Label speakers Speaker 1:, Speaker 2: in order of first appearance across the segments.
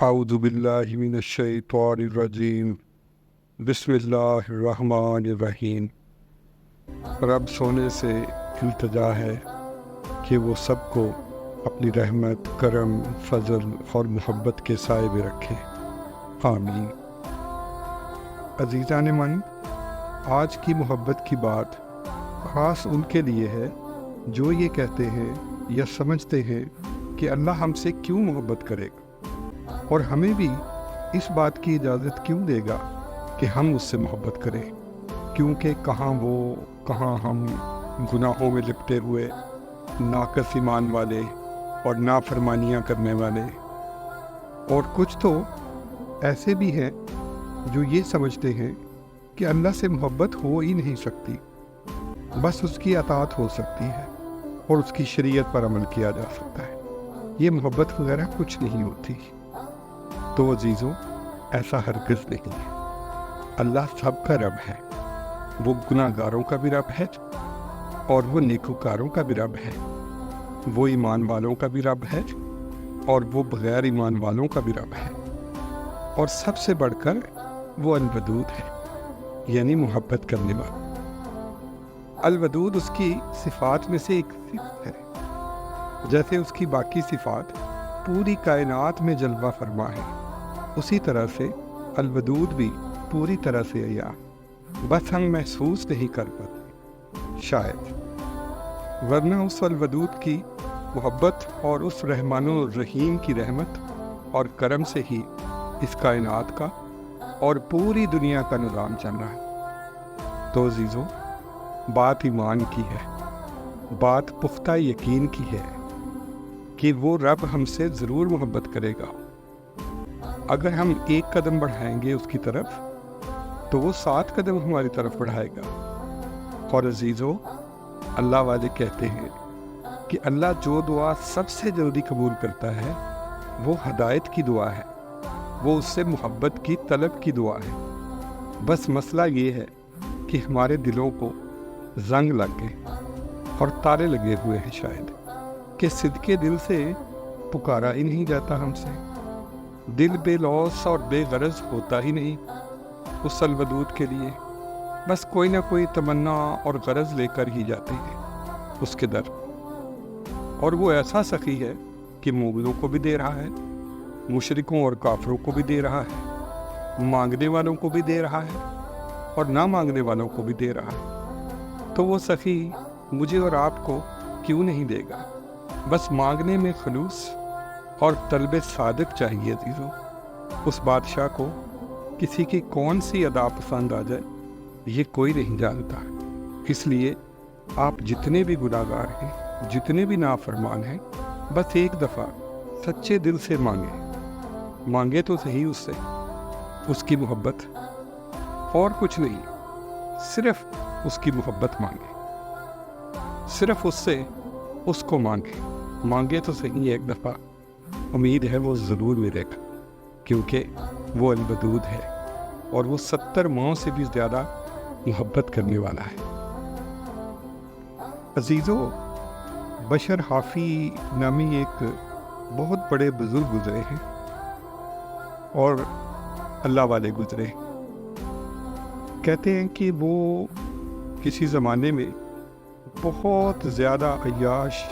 Speaker 1: اعوذ باللہ من الشیطان الرجیم بسم اللہ الرحمن الرحیم۔ رب سونے سے التجا ہے کہ وہ سب کو اپنی رحمت، کرم، فضل اور محبت کے سائے میں رکھے، آمین۔ عزیزان من، آج کی محبت کی بات خاص ان کے لیے ہے جو یہ کہتے ہیں یا سمجھتے ہیں کہ اللہ ہم سے کیوں محبت کرے گا اور ہمیں بھی اس بات کی اجازت کیوں دے گا کہ ہم اس سے محبت کریں، کیونکہ کہاں وہ، کہاں ہم گناہوں میں لپٹے ہوئے ناقص ایمان والے اور نافرمانیاں کرنے والے۔ اور کچھ تو ایسے بھی ہیں جو یہ سمجھتے ہیں کہ اللہ سے محبت ہو ہی نہیں سکتی، بس اس کی اطاعت ہو سکتی ہے اور اس کی شریعت پر عمل کیا جا سکتا ہے، یہ محبت وغیرہ کچھ نہیں ہوتی۔ تو عزیزوں، ایسا ہرگز نہیں ہے۔ اللہ سب کا رب ہے، وہ گناہ گاروں کا بھی رب ہے اور وہ نیکوکاروں کا بھی رب ہے، وہ ایمان والوں کا بھی رب ہے اور وہ بغیر ایمان والوں کا بھی رب ہے، اور سب سے بڑھ کر وہ الودود ہے، یعنی محبت کرنے والا۔ الودود اس کی صفات میں سے ایک صفت ہے، جیسے اس کی باقی صفات پوری کائنات میں جلوہ فرما ہے، اسی طرح سے الودود بھی پوری طرح سے عیاں، بس ہم محسوس نہیں کر پاتے شاید، ورنہ اس الودود کی محبت اور اس رحمان الرحیم کی رحمت اور کرم سے ہی اس کائنات کا اور پوری دنیا کا نظام چل رہا ہے۔ تو عزیزوں، بات ایمان کی ہے، بات پختہ یقین کی ہے کہ وہ رب ہم سے ضرور محبت کرے گا۔ اگر ہم ایک قدم بڑھائیں گے اس کی طرف تو وہ 7 قدم ہماری طرف بڑھائے گا۔ اور عزیزوں، اللہ والے کہتے ہیں کہ اللہ جو دعا سب سے جلدی قبول کرتا ہے وہ ہدایت کی دعا ہے، وہ اس سے محبت کی طلب کی دعا ہے۔ بس مسئلہ یہ ہے کہ ہمارے دلوں کو زنگ لگ گئے اور تالے لگے ہوئے ہیں شاید، کہ صدقے دل سے پکارا ہی نہیں جاتا ہم سے، دل بے لوث اور بے غرض ہوتا ہی نہیں اس الودود کے لیے، بس کوئی نہ کوئی تمنا اور غرض لے کر ہی جاتے ہیں اس کے در۔ اور وہ ایسا سخی ہے کہ مومنوں کو بھی دے رہا ہے، مشرکوں اور کافروں کو بھی دے رہا ہے، مانگنے والوں کو بھی دے رہا ہے اور نہ مانگنے والوں کو بھی دے رہا ہے۔ تو وہ سخی مجھے اور آپ کو کیوں نہیں دے گا؟ بس مانگنے میں خلوص اور طلب صادق چاہیے عزیزوں۔ اس بادشاہ کو کسی کی کون سی ادا پسند آ جائے یہ کوئی نہیں جانتا، اس لیے آپ جتنے بھی گناہ گار ہیں، جتنے بھی نافرمان ہیں، بس ایک دفعہ سچے دل سے مانگے تو صحیح اس سے، اس کی محبت اور کچھ نہیں، صرف اس کی محبت مانگے، صرف اس سے اس کو مانگے تو صحیح ایک دفعہ، امید ہے وہ ضرور ملے گا، کیونکہ وہ الودود ہے اور وہ 70 ماؤں سے بھی زیادہ محبت کرنے والا ہے۔ عزیزوں، بشر حافی نامی ایک بہت بڑے بزرگ گزرے ہیں اور اللہ والے گزرے، کہتے ہیں کہ وہ کسی زمانے میں بہت زیادہ عیاش،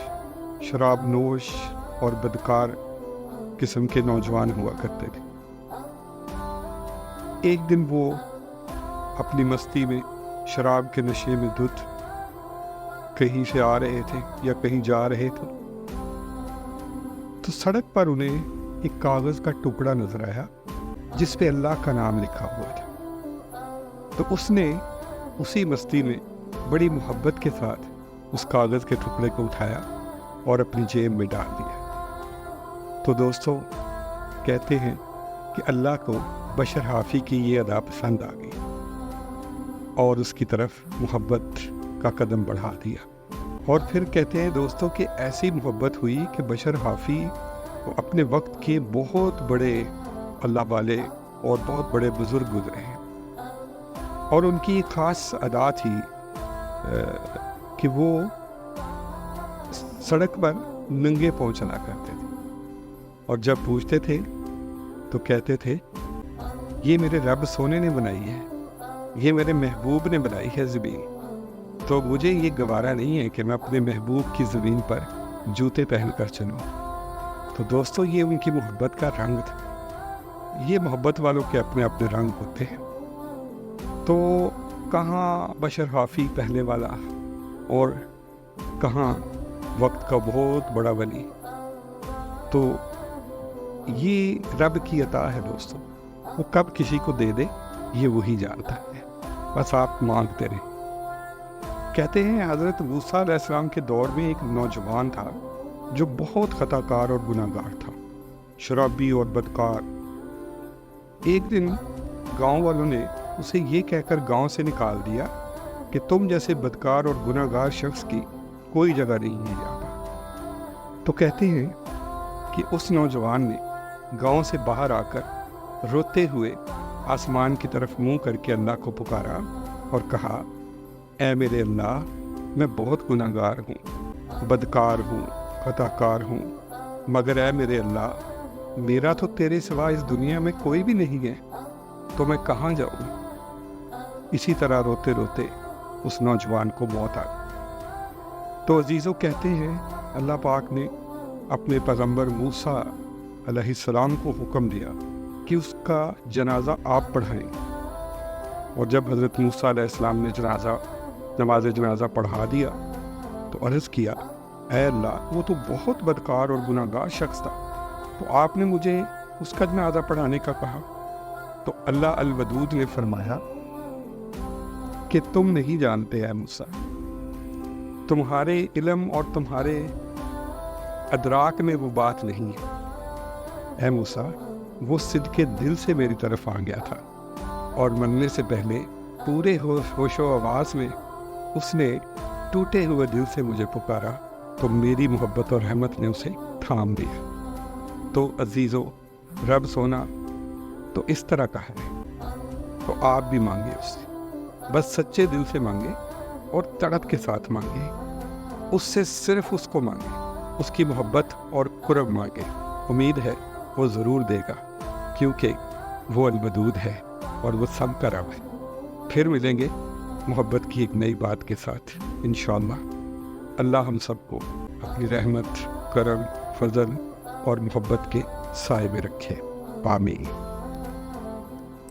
Speaker 1: شراب نوش اور بدکار قسم کے نوجوان ہوا کرتے تھے۔ ایک دن وہ اپنی مستی میں، شراب کے نشے میں دھت کہیں سے آ رہے تھے یا کہیں جا رہے تھے، تو سڑک پر انہیں ایک کاغذ کا ٹکڑا نظر آیا جس پہ اللہ کا نام لکھا ہوا تھا۔ تو اس نے اسی مستی میں بڑی محبت کے ساتھ اس کاغذ کے ٹکڑے کو اٹھایا اور اپنی جیب میں ڈال دیا۔ تو دوستو، کہتے ہیں کہ اللہ کو بشر حافی کی یہ ادا پسند آ گئی اور اس کی طرف محبت کا قدم بڑھا دیا۔ اور پھر کہتے ہیں دوستو کہ ایسی محبت ہوئی کہ بشر حافی اپنے وقت کے بہت بڑے اللہ والے اور بہت بڑے بزرگ گزرے ہیں، اور ان کی خاص ادا تھی کہ وہ سڑک پر ننگے پاؤں چلا کرتے تھے، اور جب پوچھتے تھے تو کہتے تھے یہ میرے رب سونے نے بنائی ہے، یہ میرے محبوب نے بنائی ہے زمین، تو مجھے یہ گوارا نہیں ہے کہ میں اپنے محبوب کی زمین پر جوتے پہن کر چلوں۔ تو دوستو یہ ان کی محبت کا رنگ تھا۔ یہ محبت والوں کے اپنے اپنے رنگ ہوتے ہیں۔ تو کہاں بشر حافی پہلے والا اور کہاں وقت کا بہت بڑا ولی۔ تو یہ رب کی عطا ہے دوستو، وہ کب کسی کو دے دے یہ وہی جانتا ہے، بس آپ مانگتے رہیں۔ کہتے ہیں حضرت موسیٰ علیہ السلام کے دور میں ایک نوجوان تھا جو بہت خطا کار اور گناہ گار تھا، شرابی اور بدکار۔ ایک دن گاؤں والوں نے اسے یہ کہہ کر گاؤں سے نکال دیا کہ تم جیسے بدکار اور گناہ گار شخص کی کوئی جگہ نہیں ہے یہاں پر۔ تو کہتے ہیں کہ اس نوجوان نے گاؤں سے باہر آ کر روتے ہوئے آسمان کی طرف منہ کر کے اللہ کو پکارا اور کہا، اے میرے اللہ، میں بہت گناہ گار ہوں، بدکار ہوں، خطا کار ہوں، مگر اے میرے اللہ، میرا تو تیرے سوا اس دنیا میں کوئی بھی نہیں ہے، تو میں کہاں جاؤں؟ اسی طرح روتے روتے اس نوجوان کو موت آ گئی۔ تو عزیزوں کہتے ہیں اللہ پاک نے اپنے پیغمبر موسیٰ علیہ السلام کو حکم دیا کہ اس کا جنازہ آپ پڑھائیں، اور جب حضرت موسیٰ علیہ السلام نے نماز جنازہ پڑھا دیا تو عرض کیا، اے اللہ، وہ تو بہت بدکار اور گناہ گار شخص تھا، تو آپ نے مجھے اس کا جنازہ پڑھانے کا کہا۔ تو اللہ الودود نے فرمایا کہ تم نہیں جانتے اے موسیٰ، تمہارے علم اور تمہارے ادراک میں وہ بات نہیں ہے۔ اے موسیٰ، وہ صدقے دل سے میری طرف آ گیا تھا، اور مرنے سے پہلے پورے ہوش و آواز میں اس نے ٹوٹے ہوئے دل سے مجھے پکارا، تو میری محبت اور رحمت نے اسے تھام دیا۔ تو عزیزو، رب سونا تو اس طرح کا ہے، تو آپ بھی مانگے اس سے، بس سچے دل سے مانگے اور تڑپ کے ساتھ مانگے، اس سے صرف اس کو مانگے، اس کی محبت اور قرب مانگے۔ امید ہے وہ ضرور دے گا، کیونکہ وہ الودود ہے اور وہ سب کا رب ہے۔ پھر ملیں گے محبت کی ایک نئی بات کے ساتھ انشاءاللہ۔ اللہ ہم سب کو اپنی رحمت، کرم، فضل اور محبت کے سائے میں رکھے، آمین۔